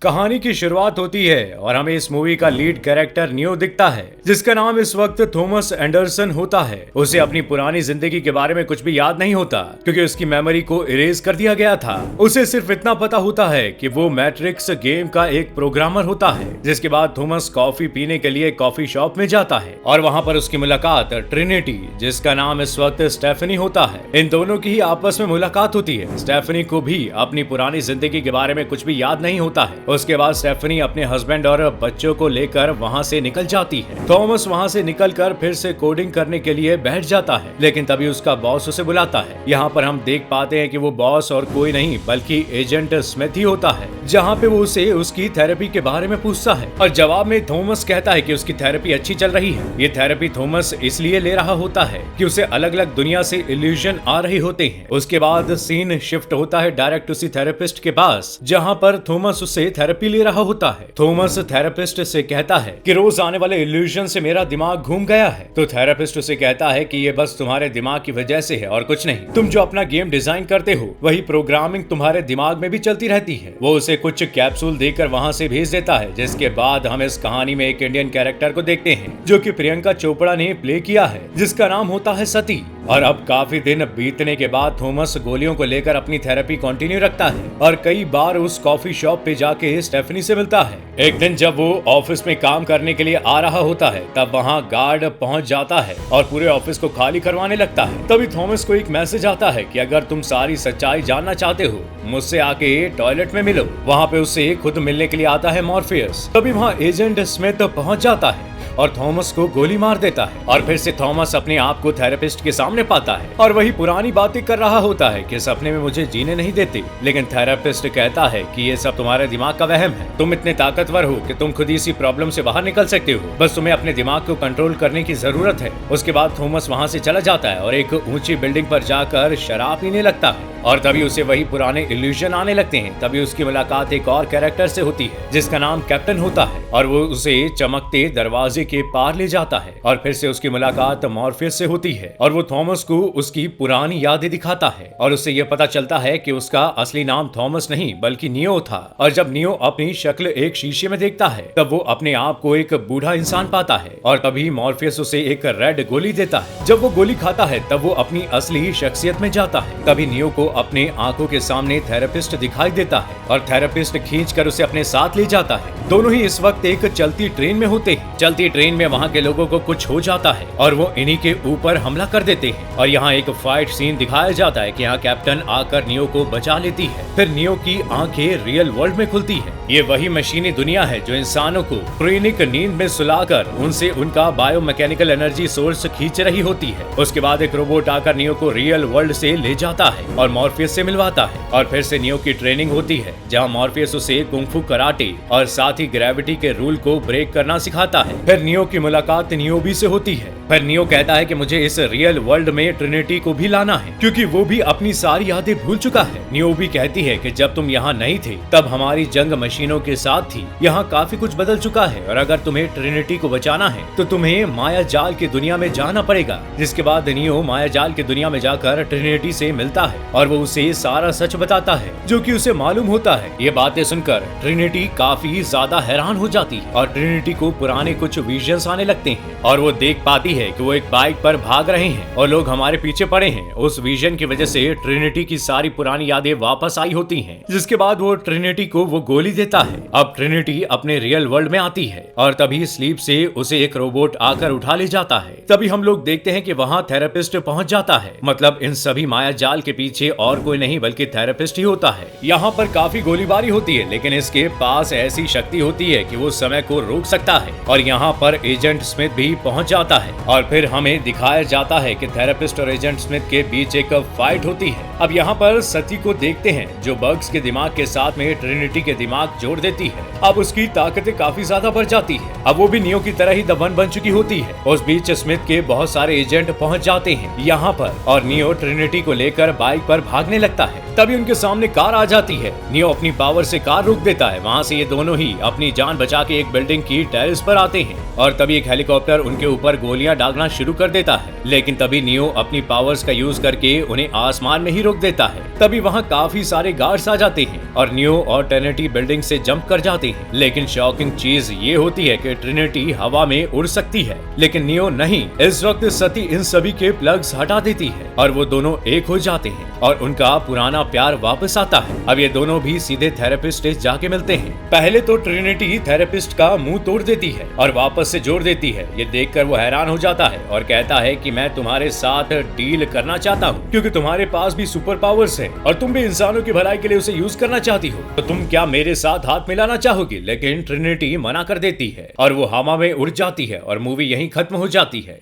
कहानी की शुरुआत होती है और हमें इस मूवी का लीड कैरेक्टर नियो दिखता है, जिसका नाम इस वक्त थॉमस एंडरसन होता है। उसे अपनी पुरानी जिंदगी के बारे में कुछ भी याद नहीं होता, क्योंकि उसकी मेमोरी को इरेज कर दिया गया था। उसे सिर्फ इतना पता होता है कि वो मैट्रिक्स गेम का एक प्रोग्रामर होता है। जिसके बाद थॉमस कॉफी पीने के लिए कॉफी शॉप में जाता है और वहाँ पर उसकी मुलाकात ट्रिनिटी, जिसका नाम इस वक्त स्टेफनी होता है, इन दोनों की ही आपस में मुलाकात होती है। स्टेफनी को भी अपनी पुरानी जिंदगी के बारे में कुछ भी याद नहीं होता है। उसके बाद स्टेफनी अपने हस्बैंड और बच्चों को लेकर वहाँ से निकल जाती है। थॉमस वहाँ से निकलकर फिर से कोडिंग करने के लिए बैठ जाता है, लेकिन तभी उसका बॉस उसे बुलाता है। यहाँ पर हम देख पाते हैं कि वो बॉस और कोई नहीं बल्कि एजेंट स्मिथ ही होता है, जहाँ पे वो उसे उसकी थेरेपी के बारे में पूछता है और जवाब में थॉमस कहता है कि उसकी थेरेपी अच्छी चल रही है। ये थेरेपी थॉमस इसलिए ले रहा होता है कि उसे अलग अलग दुनिया से इल्यूजन आ रहे होते हैं। उसके बाद सीन शिफ्ट होता है डायरेक्ट उसी थेरेपिस्ट के पास, जहाँ पर थॉमस उससे थेरेपी ले रहा होता है। थॉमस थेरेपिस्ट से कहता है कि रोज आने वाले इल्यूजन से मेरा दिमाग घूम गया है। तो थेरेपिस्ट उसे कहता है कि ये बस तुम्हारे दिमाग की वजह से है और कुछ नहीं। तुम जो अपना गेम डिजाइन करते हो वही प्रोग्रामिंग तुम्हारे दिमाग में भी चलती रहती है। वो उसे कुछ कैप्सूल देकर वहाँ से भेज देता है। जिसके बाद हम इस कहानी में एक इंडियन कैरेक्टर को देखते हैं जो कि प्रियंका चोपड़ा ने प्ले किया है, जिसका नाम होता है सती। और अब काफी दिन बीतने के बाद थॉमस गोलियों को लेकर अपनी थेरेपी कंटिन्यू रखता है और कई बार उस कॉफी शॉप पे जाके स्टेफनी से मिलता है। एक दिन जब वो ऑफिस में काम करने के लिए आ रहा होता है, तब वहाँ गार्ड पहुंच जाता है और पूरे ऑफिस को खाली करवाने लगता है। तभी थॉमस को एक मैसेज आता है कि अगर तुम सारी सच्चाई जानना चाहते हो, मुझसे आके टॉयलेट में मिलो। वहाँ पे उससे खुद मिलने के लिए आता है मॉर्फियस। तभी वहाँ एजेंट स्मिथ पहुंच जाता है और थॉमस को गोली मार देता है और फिर से थॉमस अपने आप को थेरेपिस्ट के सामने पाता है और वही पुरानी बातें कर रहा होता है कि सपने में मुझे जीने नहीं देते। लेकिन थेरेपिस्ट कहता है कि ये सब तुम्हारे दिमाग का वहम है। तुम इतने ताकतवर हो कि तुम खुद ही इसी प्रॉब्लम से बाहर निकल सकते हो, बस तुम्हें अपने दिमाग को कंट्रोल करने की जरूरत है। उसके बाद थॉमस वहाँ से चला जाता है और एक ऊंची बिल्डिंग पर जाकर शराब पीने लगता है और तभी उसे वही पुराने इल्यूजन आने लगते हैं। तभी उसकी मुलाकात एक और कैरेक्टर से होती है जिसका नाम कैप्टन होता है और वो उसे चमकते दरवाजे के पार ले जाता है और फिर से उसकी मुलाकात मॉर्फियस से होती है और वो थॉमस को उसकी पुरानी यादें दिखाता है और उससे ये पता चलता है कि उसका असली नाम थॉमस नहीं बल्कि नियो था। और जब नियो अपनी शक्ल एक शीशे में देखता है, तब वो अपने आप को एक बूढ़ा इंसान पाता है और तभी मॉर्फियस उसे एक रेड गोली देता है। जब वो गोली खाता है तब वो अपनी असली शख्सियत में जाता है। तभी नियो को अपने आंखों के सामने थेरेपिस्ट दिखाई देता है और थेरेपिस्ट खींचकर उसे अपने साथ ले जाता है। दोनों ही इस वक्त एक चलती ट्रेन में होते हैं। चलती ट्रेन में वहाँ के लोगों को कुछ हो जाता है और वो इन्हीं के ऊपर हमला कर देते हैं और यहाँ एक फाइट सीन दिखाया जाता है कि यहाँ कैप्टन आकर नियो को बचा लेती है। फिर नियो की आंखें रियल वर्ल्ड में खुलती है। ये वही मशीनी दुनिया है जो इंसानों को क्रोनिक नींद में सुलाकर उनसे उनका बायोमैकेनिकल एनर्जी सोर्स खींच रही होती है। उसके बाद एक रोबोट आकर नियो को रियल वर्ल्ड से ले जाता है और मॉर्फियस से मिलवाता है और फिर से नियो की ट्रेनिंग होती है, जहाँ मॉर्फियस उसे कुंफू कराटे और साथ ही ग्रेविटी के रूल को ब्रेक करना सिखाता है। फिर नियो की मुलाकात नियोबी से होती है। फिर नियो कहता है कि मुझे इस रियल वर्ल्ड में ट्रिनिटी को भी लाना है, क्योंकि वो भी अपनी सारी यादें भूल चुका है। नियोबी कहती है कि जब तुम यहाँ नहीं थे तब हमारी जंग मशीनों के साथ थी। यहाँ काफी कुछ बदल चुका है और अगर तुम्हें ट्रिनिटी को बचाना है तो तुम्हें माया जाल की दुनिया में जाना पड़ेगा। जिसके बाद नियो माया जाल की दुनिया में जाकर ट्रिनिटी से मिलता है और वो उसे सारा सच बताता है, जो कि उसे मालूम होता है। ये बातें सुनकर ट्रिनिटी काफी ज्यादा हैरान हो जाती है और ट्रिनिटी को पुराने कुछ विजन्स आने लगते हैं और वो देख पाती है कि वो एक बाइक पर भाग रहे हैं और लोग हमारे पीछे पड़े हैं। उस विजन की वजह से ट्रिनिटी की सारी पुरानी यादें वापस आई होती हैं। जिसके बाद वो ट्रिनिटी को वो गोली देता है। अब ट्रिनिटी अपने रियल वर्ल्ड में आती है और तभी स्लीप से उसे एक रोबोट आकर उठा ले जाता है। तभी हम लोग देखते हैं कि वहाँ थेरेपिस्ट पहुँच जाता है। मतलब इन सभी माया जाल के पीछे और कोई नहीं बल्कि थेरेपिस्ट ही होता है। यहाँ पर काफी गोलीबारी होती है, लेकिन इसके पास ऐसी शक्ति होती है कि वो समय को रोक सकता है और यहाँ पर एजेंट स्मिथ भी पहुँच जाता है और फिर हमें दिखाया जाता है कि थेरेपिस्ट और एजेंट स्मिथ के बीच एक फाइट होती है। अब यहाँ पर सती को देखते हैं जो बग्स के दिमाग के साथ में ट्रिनिटी के दिमाग जोड़ देती है। अब उसकी ताकतें काफी ज्यादा बढ़ जाती है। अब वो भी नियो की तरह ही द वन बन चुकी होती है। उस बीच स्मिथ के बहुत सारे एजेंट पहुँच जाते हैं यहाँ पर और नियो ट्रिनिटी को लेकर बाइक पर भागने लगता है। तभी उनके सामने कार आ जाती है। नियो अपनी पावर से कार रोक देता है। वहाँ से ये दोनों ही अपनी जान बचा के एक बिल्डिंग की टेरेस पर आते हैं और तभी एक हेलीकॉप्टर उनके ऊपर गोलियां दागना शुरू कर देता है। लेकिन तभी नियो अपनी पावर्स का यूज करके उन्हें आसमान में ही रोक देता है। तभी वहाँ काफी सारे गार्ड्स आ जाते हैं और नियो और ट्रिनिटी बिल्डिंग से जंप कर जाते हैं। लेकिन शॉकिंग चीज ये होती है कि ट्रिनिटी हवा में उड़ सकती है, लेकिन नियो नहीं। इस वक्त सती इन सभी के प्लग्स हटा देती है और वो दोनों एक हो जाते हैं और उनका पुराना प्यार वापस आता है। अब ये दोनों भी सीधे थेरेपिस्ट से जाके मिलते हैं। पहले तो ट्रिनिटी थेरेपिस्ट का मुंह तोड़ देती है और वापस से जोड़ देती है। ये देखकर वो हैरान हो जाता है और कहता है कि मैं तुम्हारे साथ डील करना चाहता हूँ, क्योंकि तुम्हारे पास भी सुपर पावर्स है और तुम भी इंसानों की भलाई के लिए उसे यूज करना चाहती हो, तो तुम क्या मेरे साथ हाथ मिलाना चाहोगी? लेकिन ट्रिनिटी मना कर देती है और वो हवा में उड़ जाती है और मूवी यहीं खत्म हो जाती है।